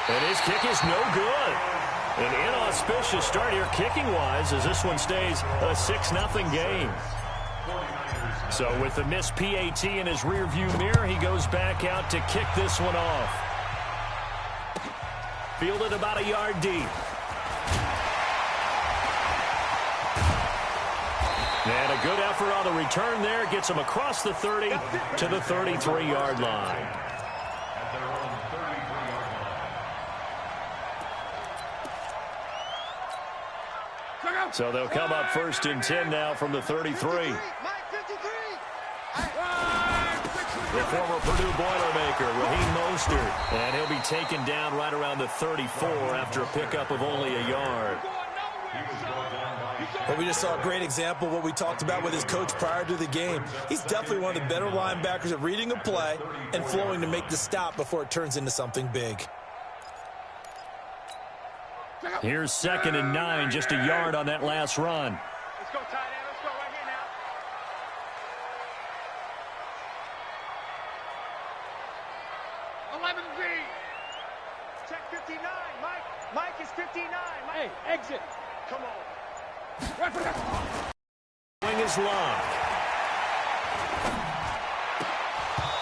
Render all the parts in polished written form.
And his kick is no good. An inauspicious start here kicking-wise as this one stays a 6-0 game. So with the missed PAT in his rearview mirror, he goes back out to kick this one off. Fielded about a yard deep. And a good effort on the return there. Gets him across the 30 to the 33-yard line. So they'll come up 1st and 10 now from the 33. The former Purdue Boilermaker, Raheem Mostert. And he'll be taken down right around the 34 after a pickup of only a yard. Well, we just saw a great example of what we talked about with his coach prior to the game. He's definitely one of the better linebackers at reading a play and flowing to make the stop before it turns into something big. Here's 2nd and 9, just a yard on that last run. Let's go, tight end. Let's go right here now. 11B. Check 59. Mike is 59. Mike. Hey, exit. Come on. Wing is locked.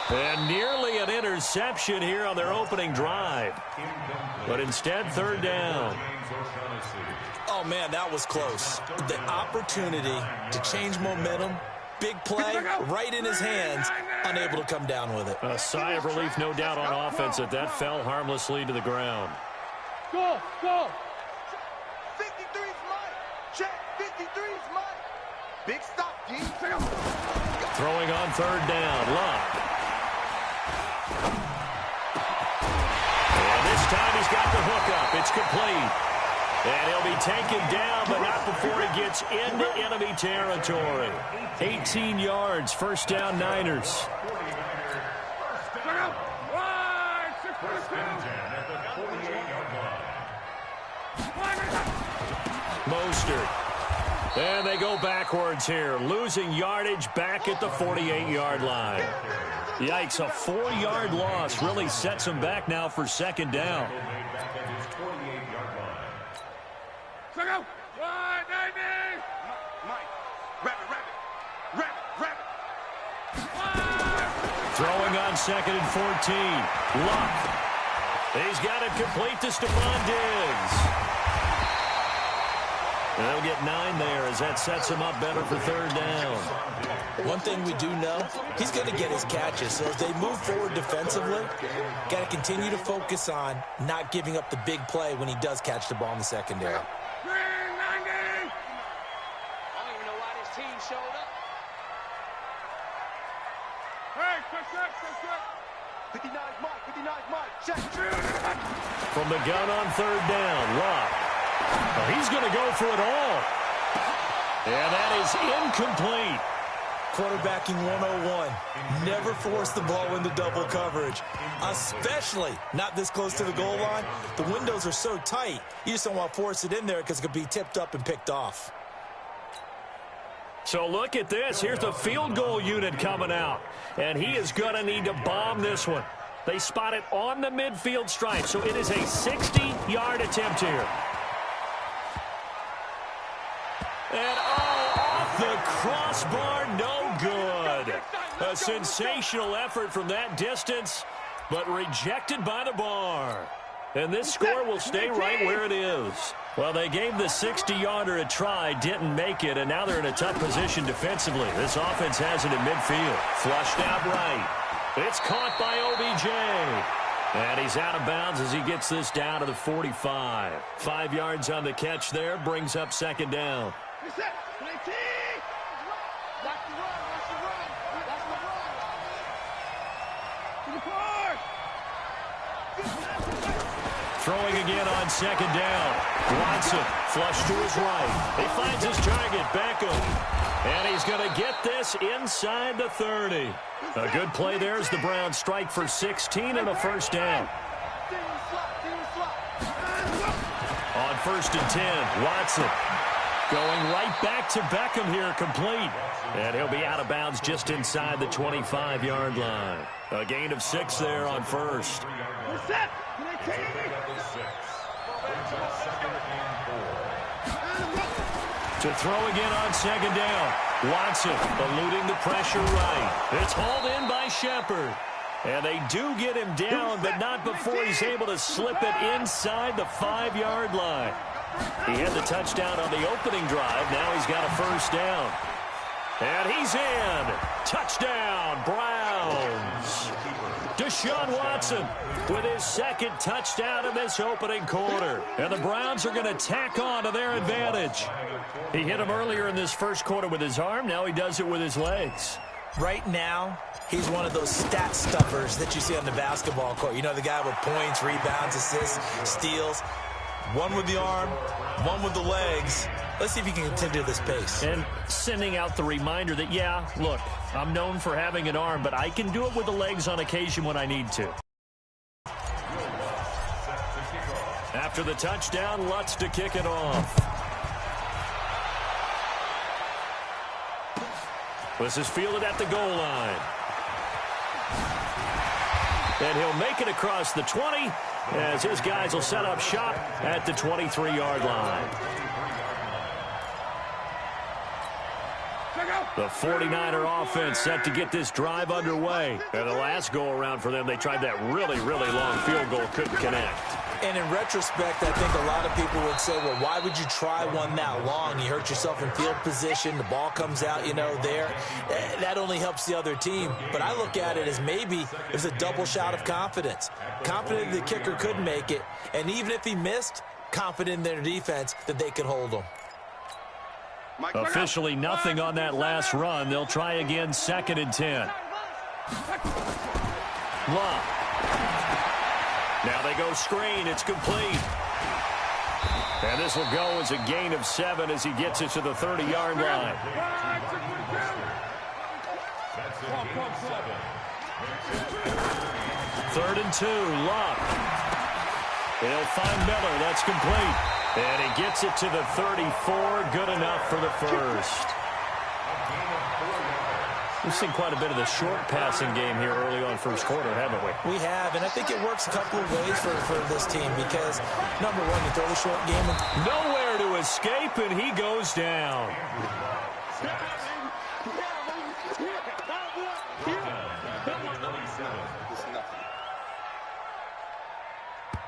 And nearly an interception here on their opening drive. But instead, 3rd down. Oh, man, that was close. The opportunity to change momentum, big play, right in his hands, unable to come down with it. A sigh of relief, no doubt, on offense that that fell harmlessly to the ground. Go, go. 53's Mike. Check, 53's Mike. Big stop, D. Throwing on 3rd down, Luck. And this time he's got the hook up. It's complete. And he'll be taken down, but not before he gets into enemy territory. 18 yards, 1st down, Niners. Mostert. And they go backwards here, losing yardage back at the 48-yard line. Yikes, a 4-yard loss really sets them back now for 2nd down. Throwing on 2nd and 14. Luck. He's got it complete to Stephon Diggs. And they'll get 9 there as that sets him up better for 3rd down. One thing we do know, he's going to get his catches. So as they move forward defensively, got to continue to focus on not giving up the big play when he does catch the ball in the secondary. I don't even know why this team showed up. Hey, check. 59's Mike. 59's Mike. Check. From the gun on 3rd down, Luck. Well, he's going to go for it all. And that is incomplete. Quarterbacking 101. Never force the ball into double coverage, especially not this close to the goal line. The windows are so tight, you just don't want to force it in there because it could be tipped up and picked off. So look at this. Here's the field goal unit coming out. And he is going to need to bomb this one. They spot it on the midfield stripe, so it is a 60-yard attempt here. And, off the crossbar, no good. A sensational effort from that distance, but rejected by the bar. And this score will stay right where it is. Well, they gave the 60-yarder a try, didn't make it, and now they're in a tough position defensively. This offense has it in midfield. Flushed out right. It's caught by OBJ. And he's out of bounds as he gets this down to the 45. 5 yards on the catch there, brings up 2nd down. Throwing again on 2nd down. Watson flush to his right. He finds his target, Beckham. And he's going to get this inside the 30. A good play there as the Browns strike for 16 and a 1st down. On 1st and 10, Watson. Going right back to Beckham here, complete. And he'll be out of bounds just inside the 25-yard line. A gain of 6 there on first. To throw again on second down. Watson eluding the pressure right. It's hauled in by Shepard. And they do get him down, but not before he's able to slip it inside the 5-yard line. He had the touchdown on the opening drive. Now he's got a first down. And he's in. Touchdown, Browns. Deshaun Watson with his second touchdown in this opening quarter. And the Browns are going to tack on to their advantage. He hit him earlier in this first quarter with his arm. Now he does it with his legs. Right now, he's one of those stat stuffers that you see on the basketball court. You know, the guy with points, rebounds, assists, steals. One with the arm, one with the legs. Let's see if he can continue this pace. And sending out the reminder that, yeah, look, I'm known for having an arm, but I can do it with the legs on occasion when I need to. After the touchdown, Lutz to kick it off. This is fielded at the goal line. And he'll make it across the 20 as his guys will set up shop at the 23-yard line. The 49er offense set to get this drive underway. And the last go-around for them, they tried that really, really long field goal, couldn't connect. And in retrospect, I think a lot of people would say, well, why would you try one that long? You hurt yourself in field position. The ball comes out, you know, there. That only helps the other team. But I look at it as maybe it was a double shot of confidence. Confident the kicker could make it. And even if he missed, confident in their defense that they could hold him. Officially nothing on that last run. They'll try again, 2nd and 10. Love. Now they go screen. It's complete. And this will go as a gain of 7 as he gets it to the 30-yard line. Third and 2. Luck. He'll find Miller. That's complete. And he gets it to the 34. Good enough for the first. We've seen quite a bit of the short passing game here early on first quarter, haven't we? We have, and I think it works a couple of ways for this team because, number one, you throw the short game. Nowhere to escape, and he goes down.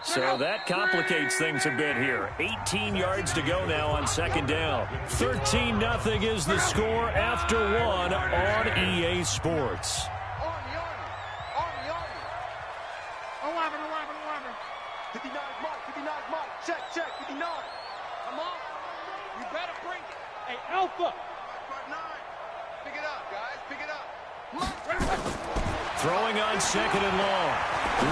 So that complicates things a bit here. 18 yards to go now on 2nd down. 13-0 is the score after 1 on EA Sports. Army. 59 Mike. Check. 59. Come on. You better bring it. Hey, Alpha. 9. Pick it up, guys. Pick it up. Throwing on 2nd and long.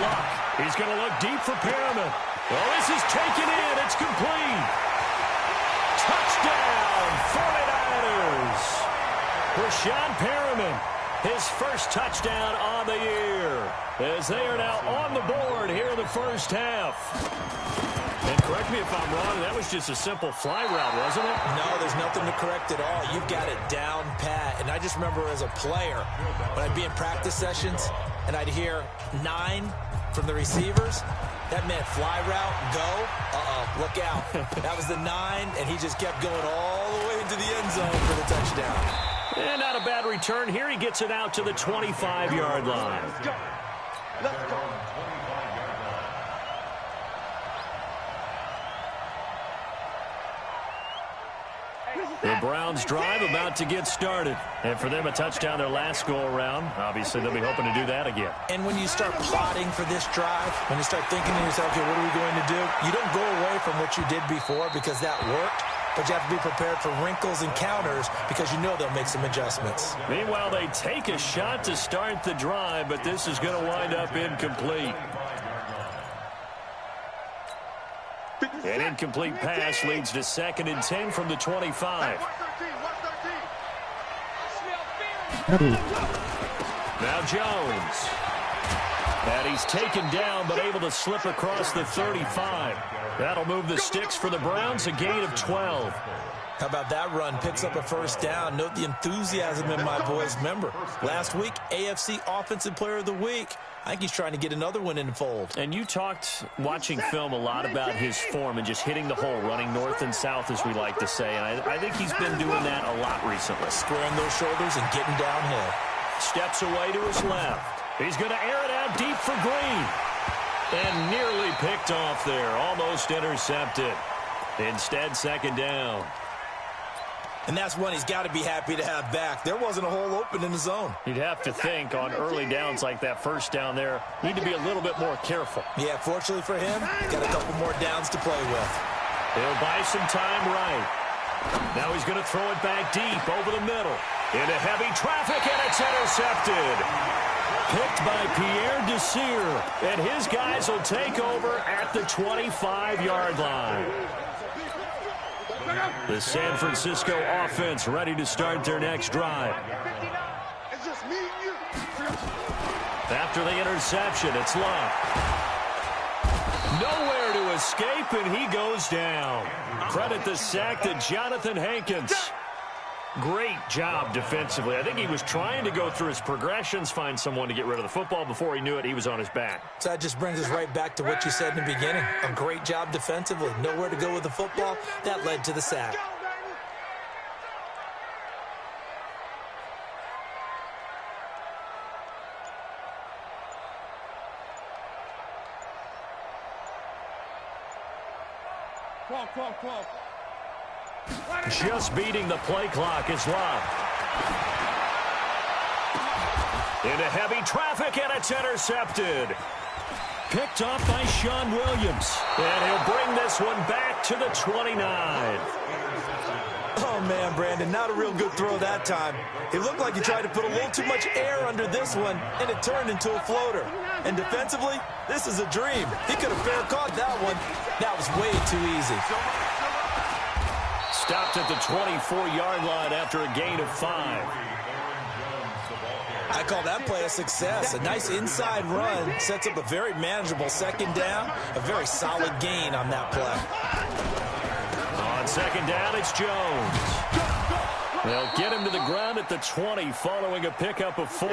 Luck. He's going to look deep for Perriman. Oh, this is taken in. It's complete. Touchdown, 49ers. Rashawn Perriman, his first touchdown on the year. As they are now on the board here in the first half. And correct me if I'm wrong, that was just a simple fly route, wasn't it? No, there's nothing to correct at all. You've got it down pat. And I just remember as a player, when I'd be in practice sessions, and I'd hear 9 from the receivers, that meant fly route, go, look out. That was the 9, and he just kept going all the way into the end zone for the touchdown. And not a bad return. Here he gets it out to the 25-yard line. Let's go. The Browns drive about to get started. And for them, a touchdown their last go-around. Obviously, they'll be hoping to do that again. And when you start plotting for this drive, when you start thinking to yourself, okay, what are we going to do? You don't go away from what you did before because that worked. But you have to be prepared for wrinkles and counters because you know they'll make some adjustments. Meanwhile, they take a shot to start the drive, but this is going to wind up incomplete. An incomplete pass leads to 2nd and 10 from the 25. Now Jones. And he's taken down, but able to slip across the 35. That'll move the sticks for the Browns, a gain of 12. How about that run? Picks up a first down. Note the enthusiasm in my boys. Remember, last week, AFC Offensive Player of the Week. I think he's trying to get another one in the fold. And you talked, watching film, a lot about his form and just hitting the hole, running north and south, as we like to say. And I think he's been doing that a lot recently. Squaring those shoulders and getting downhill. Steps away to his left. He's going to air it out deep for Green. And nearly picked off there. Almost intercepted. Instead, second down. And that's one he's got to be happy to have back. There wasn't a hole open in the zone. You'd have to think on early downs like that first down there, need to be a little bit more careful. Yeah, fortunately for him, got a couple more downs to play with. He'll buy some time right. Now he's going to throw it back deep over the middle. Into heavy traffic, and it's intercepted. Picked by Pierre Desir, and his guys will take over at the 25-yard line. The San Francisco offense ready to start their next drive. After the interception, it's Love. Nowhere to escape, and he goes down. Credit the sack to Jonathan Hankins. Great job defensively. I think he was trying to go through his progressions, find someone to get rid of the football. Before he knew it, he was on his back. So that just brings us right back to what you said in the beginning. A great job defensively. Nowhere to go with the football. That led to the sack. Just beating the play clock is Love. Into heavy traffic, and it's intercepted. Picked off by Sean Williams. And he'll bring this one back to the 29. Oh, man, Brandon, not a real good throw that time. It looked like he tried to put a little too much air under this one, and it turned into a floater. And defensively, this is a dream. He could have fair caught that one. That was way too easy. Stopped at the 24-yard line after a gain of 5. I call that play a success. A nice inside run sets up a very manageable second down. A very solid gain on that play. On second down, it's Jones. They'll get him to the ground at the 20 following a pickup of 4.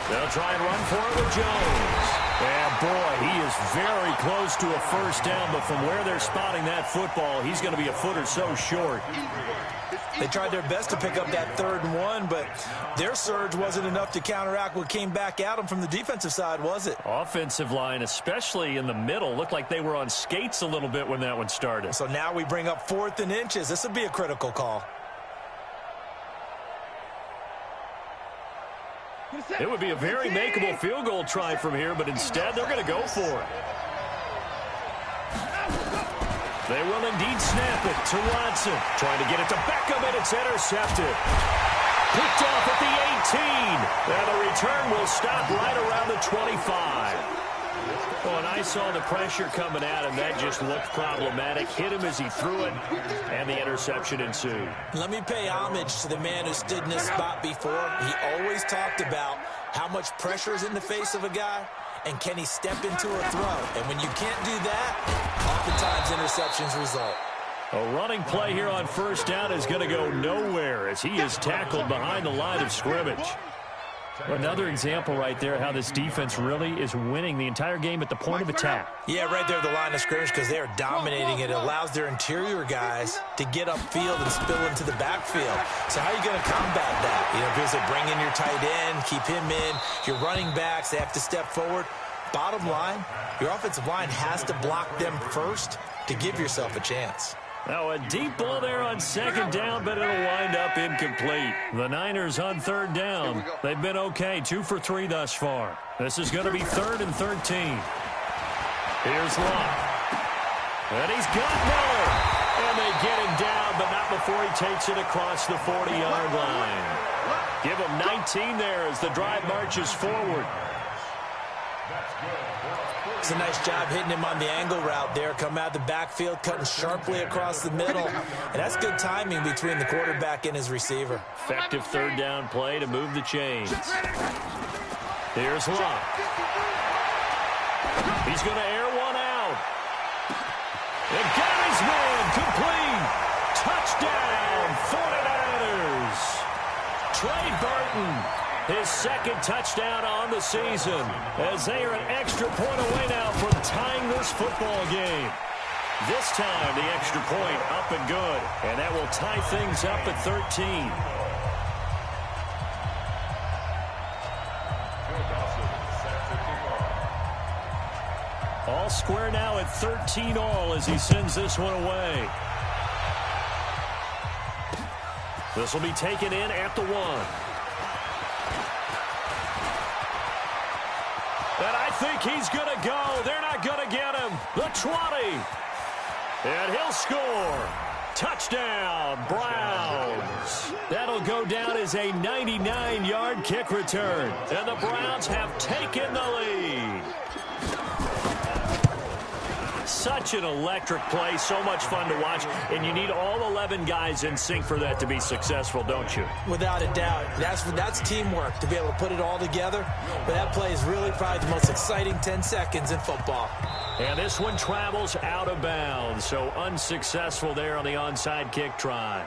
They'll try and run for it with Jones. And, boy, he is very close to a first down, but from where they're spotting that football, he's going to be a foot or so short. They tried their best to pick up that 3rd and 1, but their surge wasn't enough to counteract what came back at them from the defensive side, was it? Offensive line, especially in the middle, looked like they were on skates a little bit when that one started. So now we bring up 4th and inches. This would be a critical call. It would be a very makeable field goal try from here, but instead they're going to go for it. They will indeed snap it to Watson. Trying to get it to Beckham, and it's intercepted. Picked off at the 18. And the return will stop right around the 25. Oh, and I saw the pressure coming at him. That just looked problematic. Hit him as he threw it, and the interception ensued. Let me pay homage to the man who stood in this spot before. He always talked about how much pressure is in the face of a guy, and can he step into a throw. And when you can't do that, oftentimes interceptions result. A running play here on first down is going to go nowhere as he is tackled behind the line of scrimmage. Another example right there how this defense really is winning the entire game at the point of attack. Yeah, right there at the line of scrimmage because they are dominating it. It allows their interior guys to get upfield and spill into the backfield. So how are you going to combat that? You know, because they bring in your tight end, keep him in. Your running backs, they have to step forward. Bottom line, your offensive line has to block them first to give yourself a chance. Now a deep ball there on second down, but it'll wind up incomplete. The Niners on 3rd down. They've been okay, 2 for 3 thus far. This is going to be 3rd and 13. Here's Love. And he's got Miller. And they get him down, but not before he takes it across the 40-yard line. Give him 19 there as the drive marches forward. It's a nice job hitting him on the angle route there. Come out of the backfield, cutting sharply across the middle. And that's good timing between the quarterback and his receiver. Effective 3rd down play to move the chains. Here's Love. He's going to air one out. And got his man complete. Touchdown, 49ers. Trey Burton, his second touchdown on the season, as they are an extra point away now from tying this football game. This time, the extra point up and good, and that will tie things up at 13. All square now at 13 all as he sends this one away. This will be taken in at the 1. And I think he's going to go. They're not going to get him. The 20. And he'll score. Touchdown, Browns. That'll go down as a 99-yard kick return. And the Browns have taken the lead. Such an electric play, so much fun to watch, and you need all 11 guys in sync for that to be successful, don't you? Without a doubt. That's teamwork, to be able to put it all together. But that play is really probably the most exciting 10 seconds in football. And this one travels out of bounds, so unsuccessful there on the onside kick try.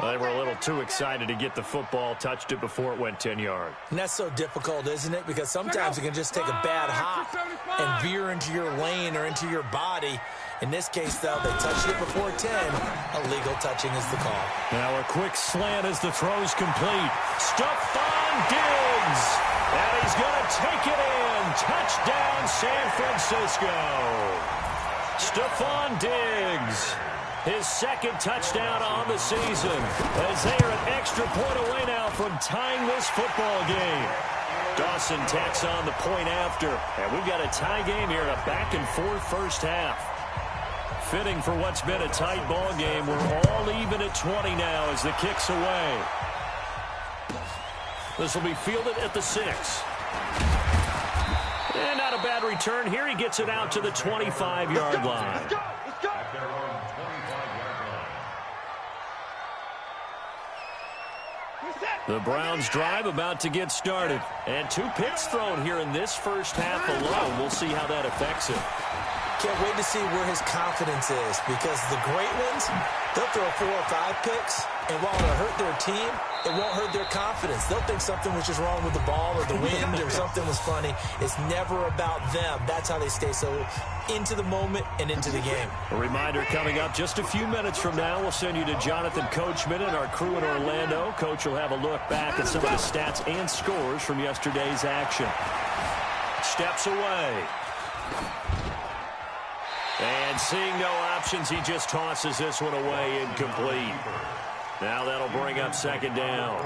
Well, they were a little too excited to get the football, touched it before it went 10 yards. And that's so difficult, isn't it? Because sometimes you can just take a bad hop and veer into your lane or into your body. In this case, though, they touched it before 10. Illegal touching is the call. Now a quick slant as the throw's complete. Stephon Diggs. And he's going to take it in. Touchdown, San Francisco. Stephon Diggs. His second touchdown on the season, as they are an extra point away now from tying this football game. Dawson tacks on the point after, and we've got a tie game here in a back-and-forth first half. Fitting for what's been a tight ball game. We're all even at 20 now as the kick's away. This will be fielded at the 6. And not a bad return here. He gets it out to the 25-yard line. Let's go! The Browns drive about to get started. And 2 picks thrown here in this first half alone. We'll see how that affects him. Can't wait to see where his confidence is, because the great ones, they'll throw 4 or 5 picks, and while it'll hurt their team, it won't hurt their confidence. They'll think something was just wrong with the ball or the wind or something was funny. It's never about them. That's how they stay so into the moment and into the game. A reminder coming up just a few minutes from now. We'll send you to Jonathan Coachman and our crew in Orlando. Coach will have a look back at some of the stats and scores from yesterday's action. Steps away. And seeing no options, he just tosses this one away incomplete. Now that'll bring up second down.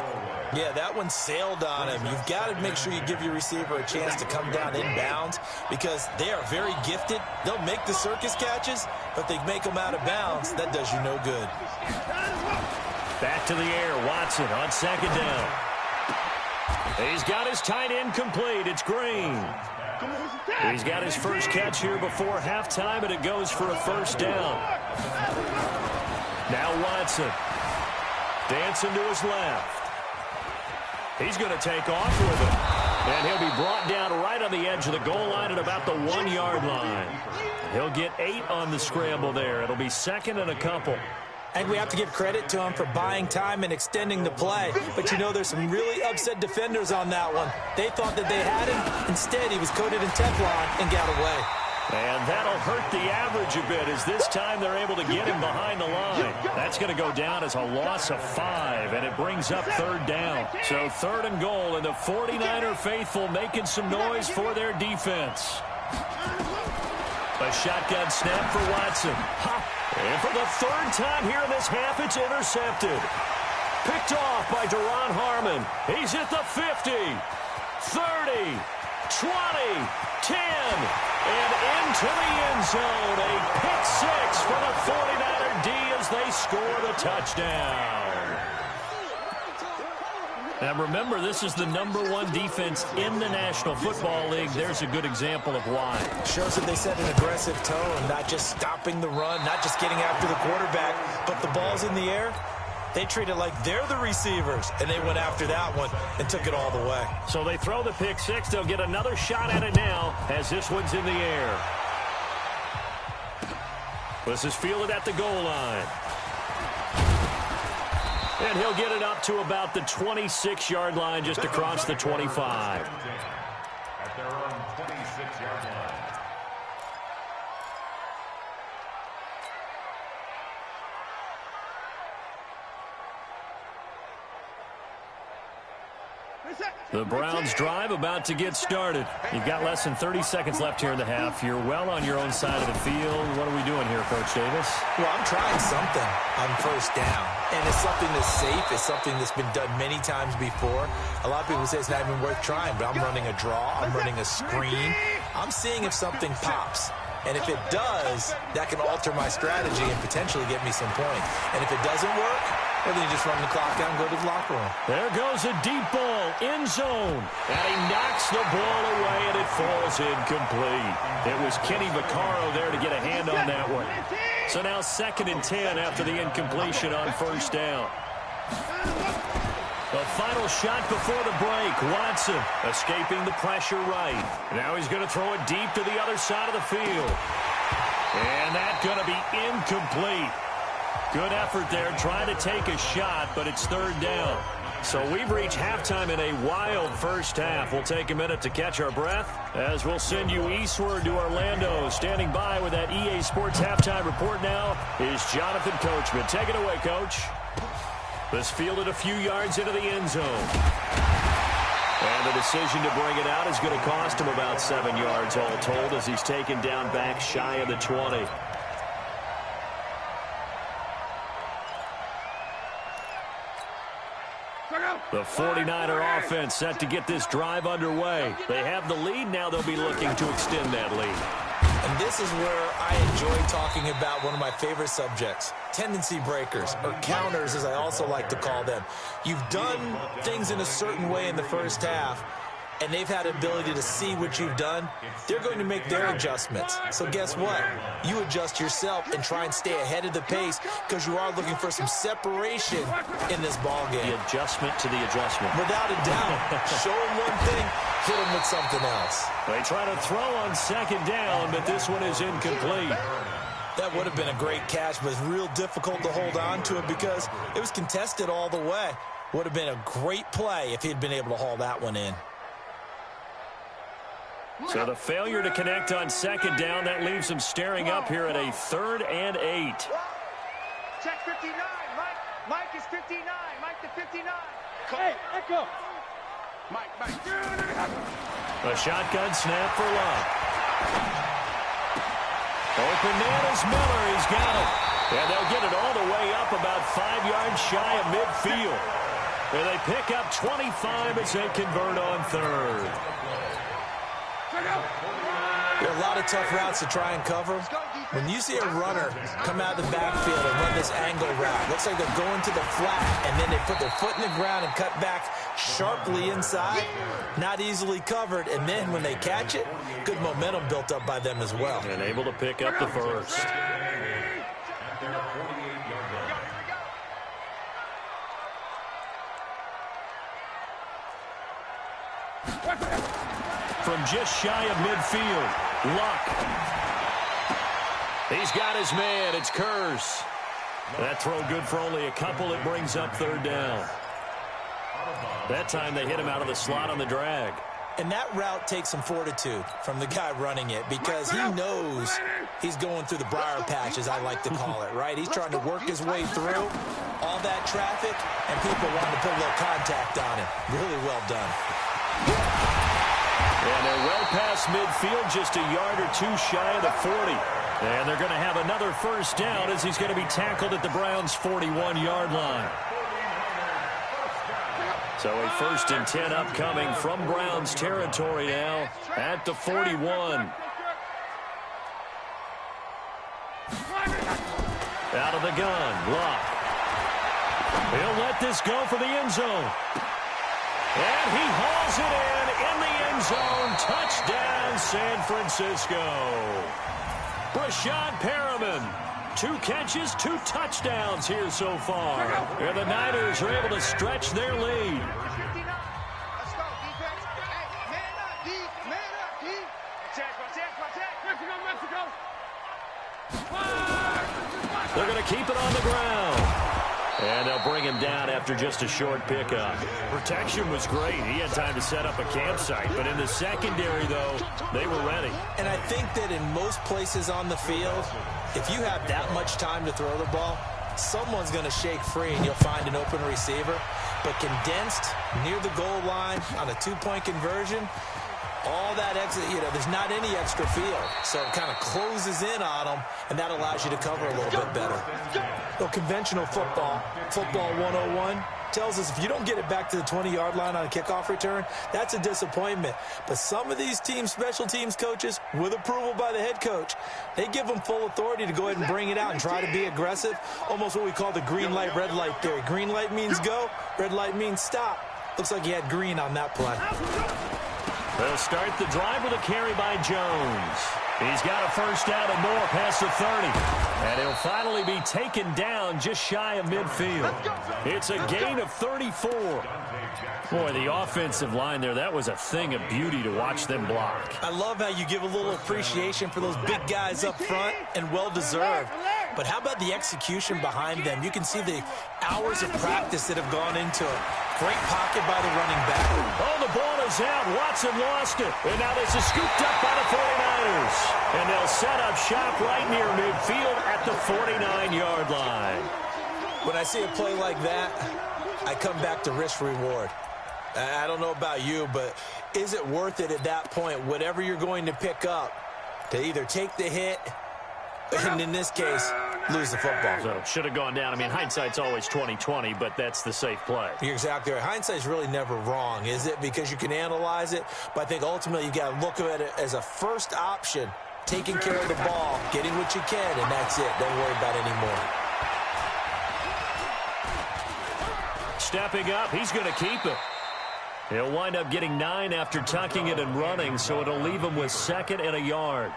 Yeah, that one sailed on him. You've got to make sure you give your receiver a chance to come down inbounds, because they are very gifted. They'll make the circus catches, but they make them out of bounds. That does you no good. Back to the air. Watson on second down. He's got his tight end complete. It's Green. He's got his first catch here before halftime, and it goes for a first down. Now Watson. Dancing to his left. He's going to take off with it. And he'll be brought down right on the edge of the goal line at about the 1-yard line. He'll get 8 on the scramble there. It'll be second and a couple. And we have to give credit to him for buying time and extending the play. But, you know, there's some really upset defenders on that one. They thought that they had him. Instead, he was coated in Teflon and got away. And that'll hurt the average a bit, as this time they're able to get him behind the line. That's going to go down as a loss of 5, and it brings up third down. So third and goal, and the 49er faithful making some noise for their defense. A shotgun snap for Watson. And for the third time here in this half, it's intercepted. Picked off by Deron Harmon. He's at the 50, 30, 20, 10, and into the end zone. A pick 6 for the 49er D as they score the touchdown. Now remember, this is the #1 defense in the National Football League. There's a good example of why. Shows that they set an aggressive tone, not just stopping the run, not just getting after the quarterback, but the ball's in the air. They treat it like they're the receivers, and they went after that one and took it all the way. So they throw the pick six. They'll get another shot at it now as this one's in the air. This is fielded at the goal line. And he'll get it up to about the 26-yard line, just across the 25. At their own 26-yard line. The Browns drive about to get started. You've got less than 30 seconds left here in the half. You're well on your own side of the field. What are we doing here, Coach Davis? Well, I'm trying something on first down. And it's something that's safe. It's something that's been done many times before. A lot of people say it's not even worth trying, but I'm running a draw. I'm running a screen. I'm seeing if something pops. And if it does, that can alter my strategy and potentially get me some points. And if it doesn't work, well, then you just run the clock out and go to the locker room. There goes a deep ball, end zone. And he knocks the ball away, and it falls incomplete. It was Kenny Vaccaro there to get a hand on that one. So now 2nd and 10 after the incompletion on first down. The final shot before the break. Watson escaping the pressure right. Now he's going to throw it deep to the other side of the field. And that's going to be incomplete. Good effort there, trying to take a shot, but it's 3rd down. So we've reached halftime in a wild first half. We'll take a minute to catch our breath as we'll send you eastward to Orlando. Standing by with that EA Sports halftime report now is Jonathan Coachman. Take it away, Coach. This fielded a few yards into the end zone. And the decision to bring it out is going to cost him about 7 yards all told as he's taken down back shy of the 20. The 49er offense set to get this drive underway. They have the lead. Now they'll be looking to extend that lead. And this is where I enjoy talking about one of my favorite subjects, tendency breakers, or counters as I also like to call them. You've done things in a certain way in the first half, and they've had the ability to see what you've done. They're going to make their adjustments. So guess what? You adjust yourself and try and stay ahead of the pace because you are looking for some separation in this ball game. The adjustment to the adjustment. Without a doubt. Show them one thing, hit them with something else. They try to throw on 2nd down, but this one is incomplete. That would have been a great catch, but it's real difficult to hold on to it because it was contested all the way. Would have been a great play if he'd been able to haul that one in. So the failure to connect on 2nd down, that leaves him staring up here at a 3rd and 8. Check 59, Mike. Mike is 59. Mike to 59. Hey, Echo. Mike. A shotgun snap for Love. Open man is Miller. He's got it. And they'll get it all the way up about 5 yards shy of midfield. And they pick up 25 as they convert on 3rd. There are a lot of tough routes to try and cover. When you see a runner come out of the backfield and run this angle route, looks like they're going to the flat, and then they put their foot in the ground and cut back sharply inside. Not easily covered, and then when they catch it, good momentum built up by them as well. And able to pick up the first. From just shy of midfield, Luck. He's got his man. It's Kurz. That throw good for only a couple. It brings up 3rd down. That time they hit him out of the slot on the drag. And that route takes some fortitude from the guy running it because he knows he's going through the briar patch, as I like to call it, right? He's trying to work his way through all that traffic, and people wanting to put a little contact on it. Really well done. And they're well past midfield, just a yard or two shy of the 40. And they're going to have another first down as he's going to be tackled at the Browns' 41-yard line. So a 1st and 10 upcoming from Browns territory now at the 41. Out of the gun, Luck. He'll let this go for the end zone. And he hauls it in the end zone. Touchdown, San Francisco. Brashad Perriman 2 catches, 2 touchdowns here so far. And the Niners are able to stretch their lead. Let's go, defense. Hey, man up, D. Man up, D. Mexico. They're going to keep it on the ground. And they'll bring him down after just a short pickup. Protection was great. He had time to set up a campsite. But in the secondary, though, they were ready. And I think that in most places on the field, if you have that much time to throw the ball, someone's going to shake free and you'll find an open receiver. But condensed near the goal line on a 2-point conversion, all that extra, there's not any extra field. So it kind of closes in on them, and that allows you to cover a little bit better. Well, conventional football 101, tells us if you don't get it back to the 20-yard line on a kickoff return, that's a disappointment. But some of these teams, special teams coaches, with approval by the head coach, they give them full authority to go ahead and bring it out and try to be aggressive, almost what we call the green light, red light theory. Green light means go, red light means stop. Looks like he had green on that play. They'll start the drive with a carry by Jones. He's got a first down and more past the 30. And he'll finally be taken down just shy of midfield. It's a gain of 34. Boy, the offensive line there, that was a thing of beauty to watch them block. I love how you give a little appreciation for those big guys up front, and well-deserved. But how about the execution behind them? You can see the hours of practice that have gone into it. Great pocket by the running back. Oh, the ball is out. Watson lost it. And now this is scooped up by the 49ers. And they'll set up shop right near midfield at the 49-yard line. When I see a play like that, I come back to risk-reward. I don't know about you, but is it worth it at that point, whatever you're going to pick up, to either take the hit, and in this case, lose the football? So should have gone down. I mean, hindsight's always 20/20, but that's the safe play. You're exactly right. Hindsight's really never wrong, is it? Because you can analyze it, but I think ultimately you got to look at it as a first option, taking care of the ball, getting what you can, and that's it. Don't worry about it anymore. Stepping up, he's going to keep it. He'll wind up getting 9 after tucking it and running, so it'll leave him with 2nd and a yard.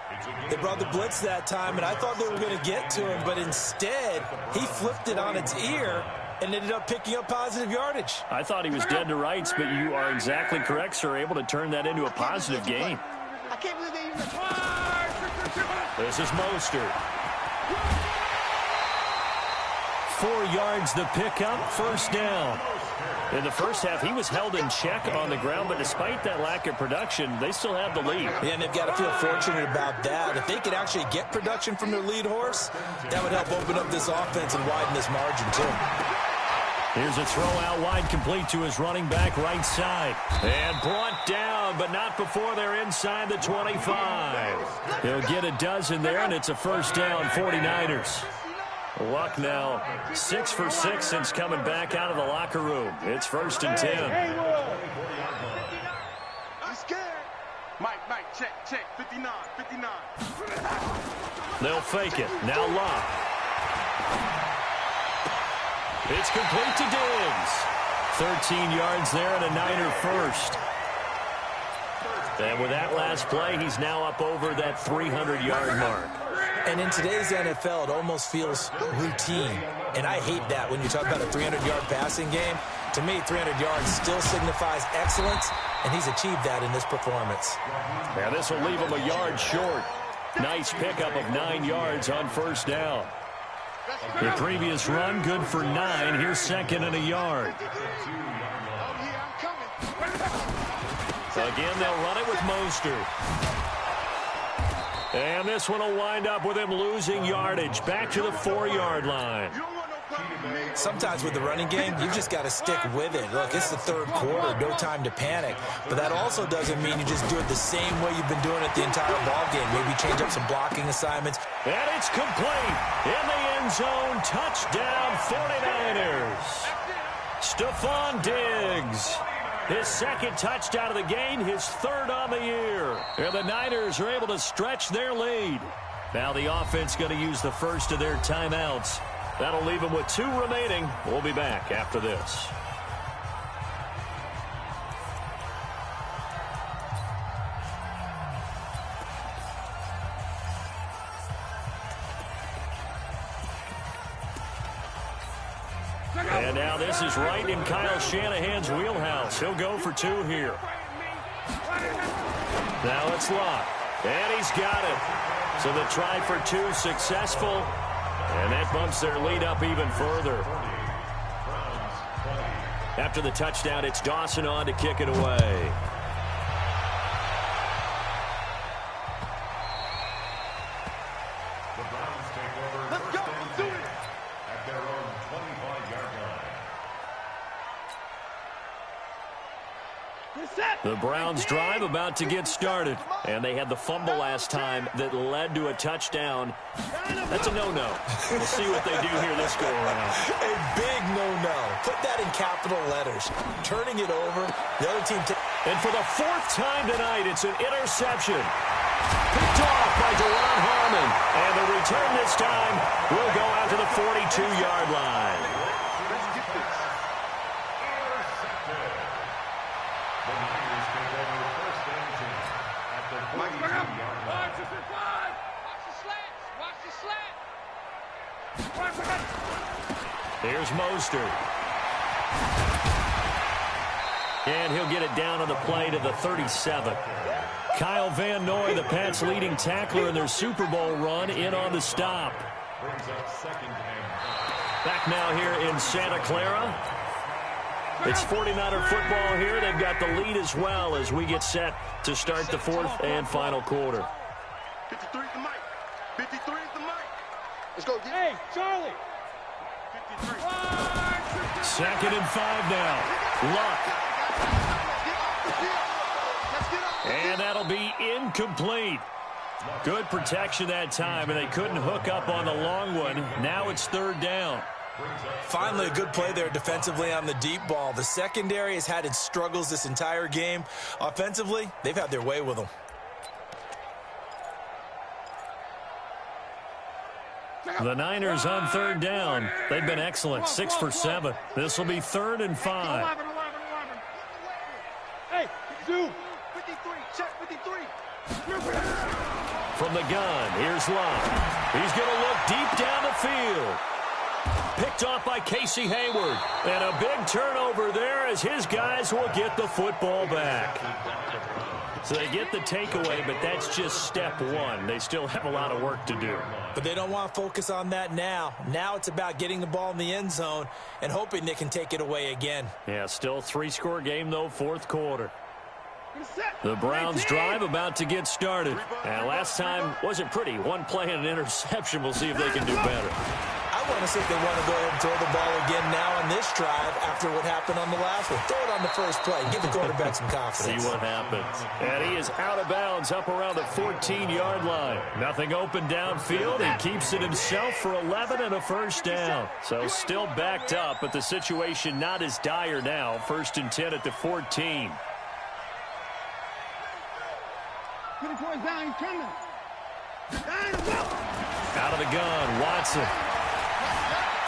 They brought the blitz that time, and I thought they were going to get to him, but instead, he flipped it on its ear and ended up picking up positive yardage. I thought he was dead to rights, but you are exactly correct, sir, able to turn that into a positive gain. I can't believe they used it. This is Mostert. 4 yards the pickup, first down. In the first half, he was held in check on the ground, but despite that lack of production, they still have the lead. Yeah, and they've got to feel fortunate about that. If they could actually get production from their lead horse, that would help open up this offense and widen this margin, too. Here's a throw out wide, complete to his running back right side. And brought down, but not before they're inside the 25. He'll get a dozen there, and it's a first down, 49ers. Luck now 6 for 6 since coming back out of the locker room. It's 1st and 10. I'm scared. Mike, check. 59. They'll fake it. Now Luck. It's complete to Diggs. 13 yards there and a Niner first. And with that last play, he's now up over that 300-yard mark. And in today's NFL, it almost feels routine. And I hate that when you talk about a 300-yard passing game. To me, 300 yards still signifies excellence, and he's achieved that in this performance. Now this will leave him a yard short. Nice pickup of 9 yards on first down. The previous run, good for 9. Here's 2nd and a yard. Again, they'll run it with Mostert. And this one will wind up with him losing yardage. Back to the 4-yard line. Sometimes with the running game, you've just got to stick with it. Look, it's the 3rd quarter, no time to panic. But that also doesn't mean you just do it the same way you've been doing it the entire ball game. Maybe change up some blocking assignments. And it's complete. In the end zone, touchdown 49ers. Stephon Diggs. His 2nd touchdown of the game, his 3rd on the year. And the Niners are able to stretch their lead. Now the offense going to use the first of their timeouts. That'll leave them with 2 remaining. We'll be back after this. And now this is right in Kyle Shanahan's wheelhouse. He'll go for 2 here. Now it's Locke. And he's got it. So the try for 2 successful. And that bumps their lead up even further. After the touchdown, it's Dawson on to kick it away. The Browns drive about to get started, and they had the fumble last time that led to a touchdown. That's a no-no. We'll see what they do here this go-around. A big no-no. Put that in capital letters. Turning it over, the other team... And for the 4th time tonight, it's an interception. Picked off by Deron Harmon. And the return this time will go out to the 42-yard line. Here's Mostert. And he'll get it down on the play to the 37. Kyle Van Noy, the Pats' leading tackler in their Super Bowl run, in on the stop. Back now here in Santa Clara. It's 49er football here. They've got the lead as well as we get set to start the 4th and final quarter. 53 is the mic. 53 is the mic. Let's go. Hey, Charlie. 53. 2nd and 5 now. Luck. And that'll be incomplete. Good protection that time, and they couldn't hook up on the long one. Now it's 3rd down. Finally, a good play there defensively on the deep ball. The secondary has had its struggles this entire game. Offensively, they've had their way with them. The Niners on 3rd down. They've been excellent, 6 for 7. This will be 3rd and 5. 11. Hey, zoom. 53, check 53. From the gun, here's Locke. He's going to look deep down the field. Picked off by Casey Hayward. And a big turnover there as his guys will get the football back. So they get the takeaway, but that's just step 1. They still have a lot of work to do. But they don't want to focus on that now. Now it's about getting the ball in the end zone and hoping they can take it away again. Yeah, still 3-score game, though, 4th quarter. The Browns drive about to get started. And last time wasn't pretty. 1 play and an interception. We'll see if they can do better. I want to see if they want to go ahead and throw the ball again now on this drive after what happened on the last one. Throw it on the first play. Give the quarterback some confidence. See what happens. And he is out of bounds up around the 14-yard line. Nothing open downfield. He keeps it himself for 11 and a 1st down. So still backed up, but the situation not as dire now. 1st and 10 at the 14. Down, he's coming. Out of the gun, Watson.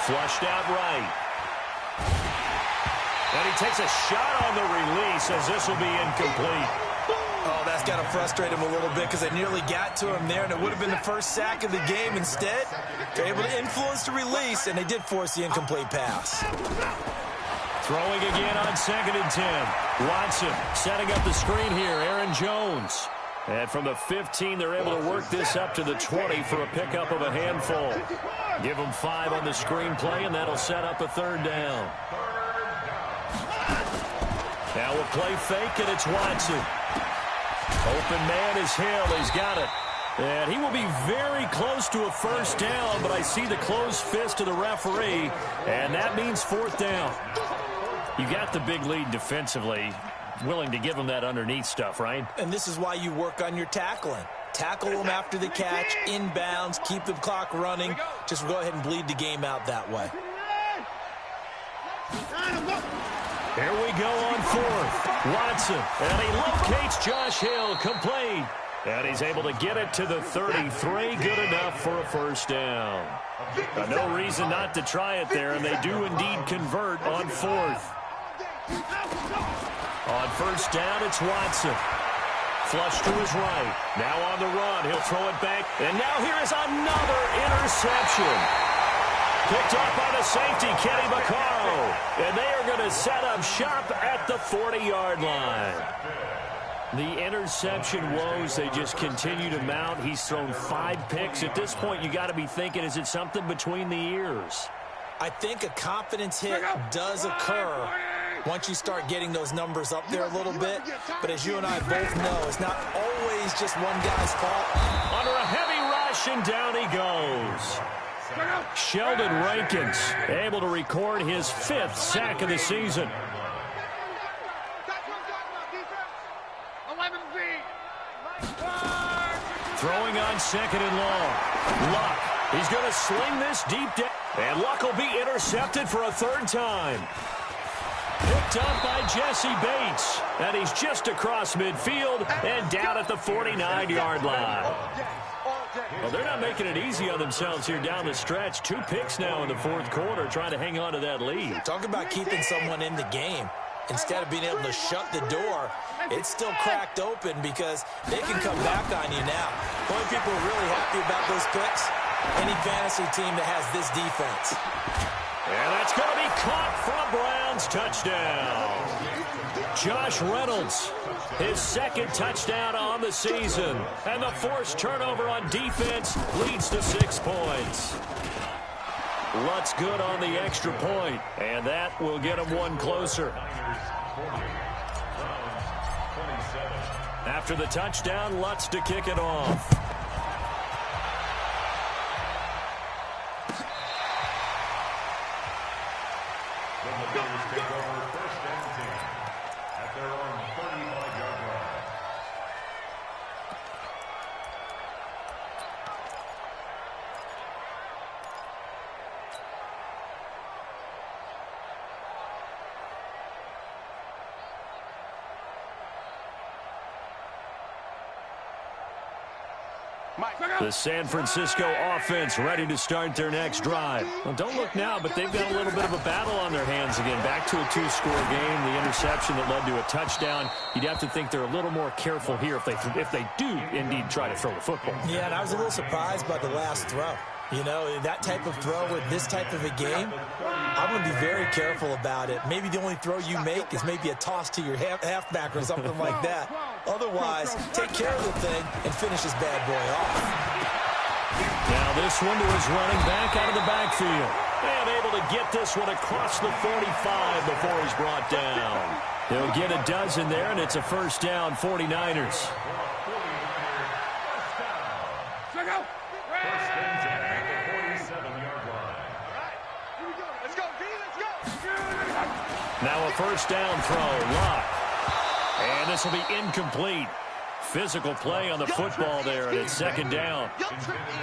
Flushed out right. And he takes a shot on the release as this will be incomplete. Oh, that's got to frustrate him a little bit because they nearly got to him there, and it would have been the first sack of the game. Instead, they're able to influence the release, and they did force the incomplete pass. Throwing again on 2nd and 10. Watson setting up the screen here. Aaron Jones. And from the 15, they're able to work this up to the 20 for a pickup of a handful. Give them 5 on the screenplay, and that'll set up a 3rd down. Now we'll play fake, and it's Watson. Open man is Hill. He's got it. And he will be very close to a 1st down, but I see the closed fist of the referee, and that means 4th down. You got the big lead defensively. Willing to give them that underneath stuff, right? And this is why you work on your tackling. Tackle them after the catch, inbounds, keep the clock running. Just go ahead and bleed the game out that way. Here we go on 4th. Watson, and he locates Josh Hill, complete. And he's able to get it to the 33. Good enough for a 1st down. No reason not to try it there, and they do indeed convert on 4th. On 1st down, it's Watson. Flush to his right. Now on the run. He'll throw it back. And now here is another interception. Picked off by the safety, Kenny Vaccaro. And they are going to set up shop at the 40-yard line. The interception woes, they just continue to mount. He's thrown 5 picks. At this point, you got to be thinking, is it something between the ears? I think a confidence hit does occur once you start getting those numbers up there a little bit. But as you and I both know, it's not always just one guy's fault. Under a heavy rush, and down he goes. Sheldon Rankins able to record his 5th sack of the season. Throwing on 2nd and long. Luck. He's going to sling this deep down. And Luck will be intercepted for a 3rd time. Picked up by Jesse Bates. And he's just across midfield and down at the 49-yard line. Well, they're not making it easy on themselves here down the stretch. 2 picks now in the 4th quarter, trying to hang on to that lead. Talk about keeping someone in the game. Instead of being able to shut the door, it's still cracked open because they can come back on you now. The only people who are really happy about those picks, any fantasy team that has this defense. And that's going to be caught for a Browns touchdown. Josh Reynolds, his 2nd touchdown on the season. And the forced turnover on defense leads to 6 points. Lutz good on the extra point, and that will get him 1 closer. After the touchdown, Lutz to kick it off. The Bills take over 1st and 10 at their own 35-yard line. The San Francisco offense ready to start their next drive. Well, don't look now, but they've got a little bit of a battle on their hands again. Back to a 2-score game. The interception that led to a touchdown. You'd have to think they're a little more careful here if they do indeed try to throw the football. Yeah, and I was a little surprised by the last throw. You know, that type of throw with this type of a game, I'm going to be very careful about it. Maybe the only throw you make is maybe a toss to your halfback or something like that. Otherwise, take care of the thing and finish this bad boy off. Now this one to his running back out of the backfield. And able to get this one across the 45 before he's brought down. He'll get a dozen there, and it's a 1st down, 49ers. Now a 1st down throw, Luck. And this will be incomplete. Physical play on the football there, and it's 2nd down.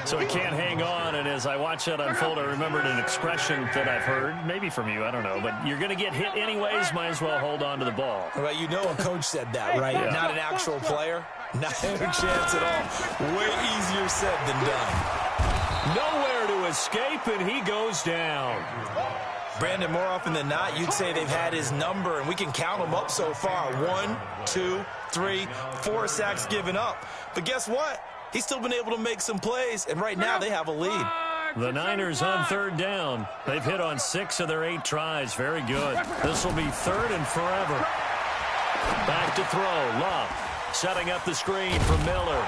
So he can't hang on, and as I watch that unfold, I remembered an expression that I've heard, maybe from you, I don't know, but you're going to get hit anyways, might as well hold on to the ball. Well, you know a coach said that, right? Yeah. Not an actual player. Not a chance at all. Way easier said than done. Nowhere to escape, and he goes down. Brandon, more often than not, you'd say they've had his number, and we can count them up so far. 1, 2, 3, 4 sacks given up. But guess what? He's still been able to make some plays, and right now they have a lead. The Niners on 3rd down. They've hit on 6 of their 8 tries. Very good. This will be 3rd and forever. Back to throw. Love setting up the screen for Miller.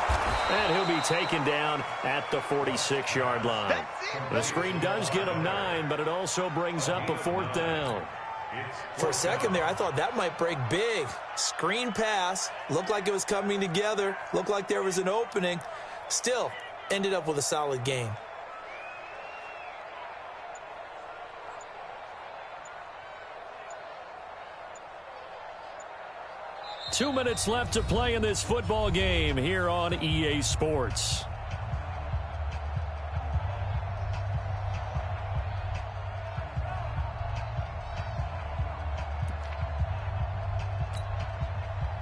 And he'll be taken down at the 46-yard line. The screen does get him 9, but it also brings up a 4th down. For a second there, I thought that might break big. Screen pass. Looked like it was coming together. Looked like there was an opening. Still, ended up with a solid game. Two minutes left to play in this football game here on EA Sports.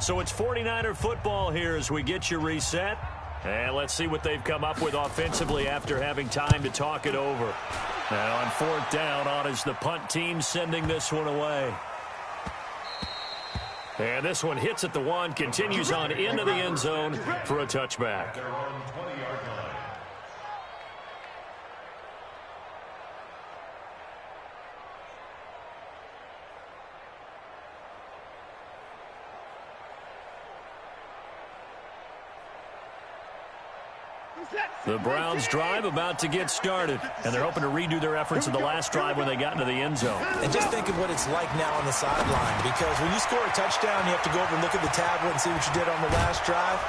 So it's 49er football here as we get you reset. And let's see what they've come up with offensively after having time to talk it over. Now on 4th down, on is the punt team sending this one away. And this one hits at the 1, continues on into the end zone for a touchback. The Browns drive about to get started, and they're hoping to redo their efforts in the last drive when they got into the end zone. And just think of what it's like now on the sideline, because when you score a touchdown, you have to go over and look at the tablet and see what you did on the last drive.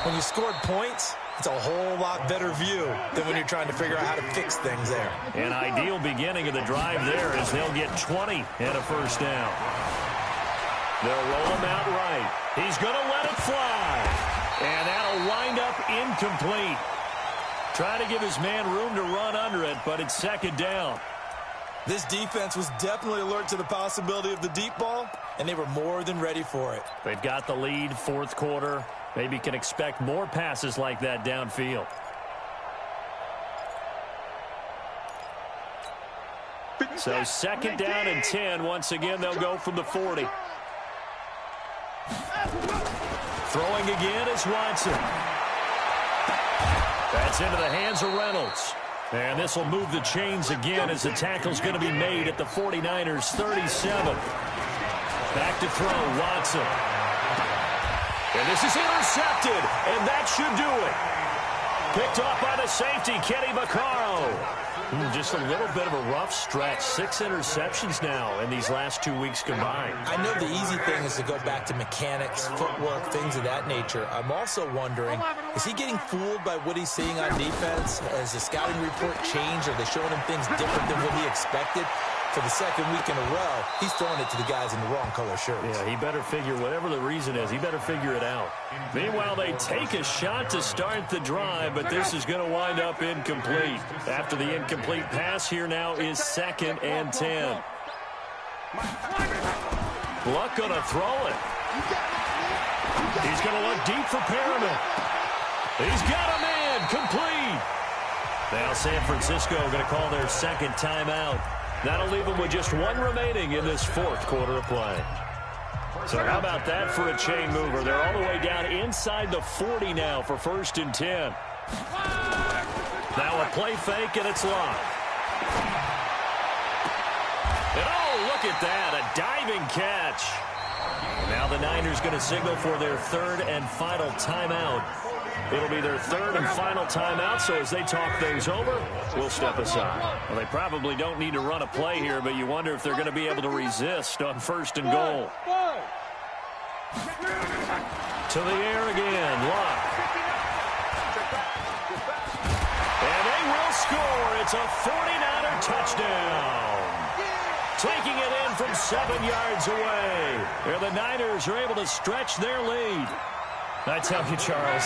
When you scored points, it's a whole lot better view than when you're trying to figure out how to fix things there. An ideal beginning of the drive there as they'll get 20 and a first down. They'll roll him out right. He's going to let it fly. And that'll wind up incomplete. Trying to give his man room to run under it, but it's second down. This defense was definitely alert to the possibility of the deep ball, and they were more than ready for it. They've got the lead, fourth quarter. Maybe can expect more passes like that downfield. So second down and 10. Once again, they'll go from the 40. Throwing again is Watson. That's into the hands of Reynolds. And this will move the chains again as the tackle's going to be made at the 49ers' 37. Back to throw, Watson. And this is intercepted, and that should do it. Picked off by the safety, Kenny Vaccaro. Just a little bit of a rough stretch. 6 interceptions now in these last 2 weeks combined. I know the easy thing is to go back to mechanics, footwork, things of that nature. I'm also wondering, is he getting fooled by what he's seeing on defense? Has the scouting report changed? Are they showing him things different than what he expected? For the second week in a row, he's throwing it to the guys in the wrong color shirts. Yeah, he better figure, whatever the reason is, he better figure it out. Meanwhile, they take a shot to start the drive, but this is going to wind up incomplete. After the incomplete pass, here now is second and 10. Luck going to throw it. He's going to look deep for Perriman. He's got a man, complete. Now San Francisco going to call their second timeout. That'll leave them with just one remaining in this fourth quarter of play. So how about that for a chain mover? They're all the way down inside the 40 now for first and 10. Now a play fake, and it's locked. And oh, look at that, a diving catch. Now the Niners going to signal for their third and final timeout. It'll be their third and final timeout, so as they talk things over, we'll step aside. Well, they probably don't need to run a play here, but you wonder if they're going to be able to resist on first and goal. To the air again, Luck. And they will score. It's a 49er touchdown. Taking it in from 7 yards away. There the Niners are able to stretch their lead. I tell you, Charles,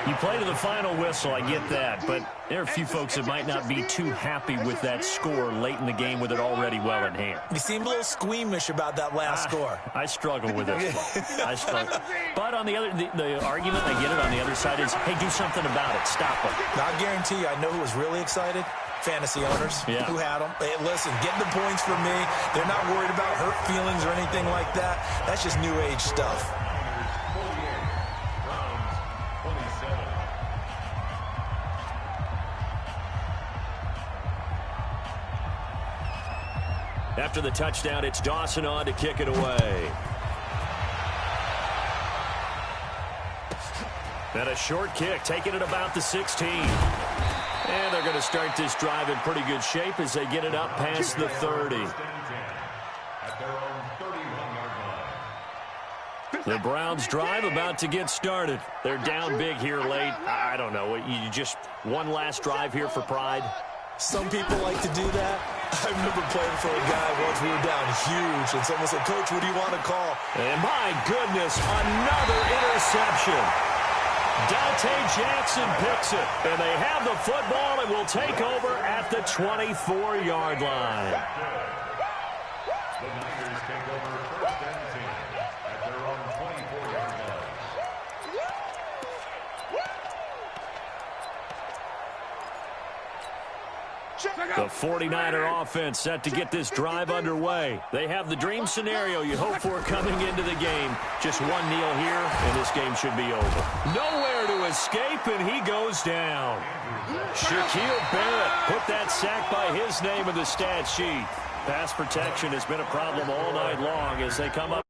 you play to the final whistle, I get that, but there are a few folks that might not be too happy with that score late in the game with it already well in hand. You seem a little squeamish about that last score. I struggle with this one. I struggle. But on the other, the argument, I get it, on the other side is, hey, do something about it. Stop them. Now, I guarantee you, I know who was really excited. Fantasy owners who had them. Hey, listen, get the points from me. They're not worried about hurt feelings or anything like that. That's just new age stuff. After the touchdown, it's Dawson on to kick it away. And a short kick, taking it about the 16. And they're going to start this drive in pretty good shape as they get it up past the 30. The Browns drive about to get started. They're down big here late. I don't know. You just one last drive here for pride? Some people like to do that. I remember playing for a guy once. We were down huge, and someone said, Coach, what do you want to call? And my goodness, another interception. Dante Jackson picks it, and they have the football and will take over at the 24-yard line. The Niners take over first and 10 at their own 24-yard line. The 49er offense set to get this drive underway. They have the dream scenario you hope for coming into the game. Just one kneel here, and this game should be over. Nowhere to escape, and he goes down. Shaquille Barrett put that sack by his name in the stat sheet. Pass protection has been a problem all night long as they come up.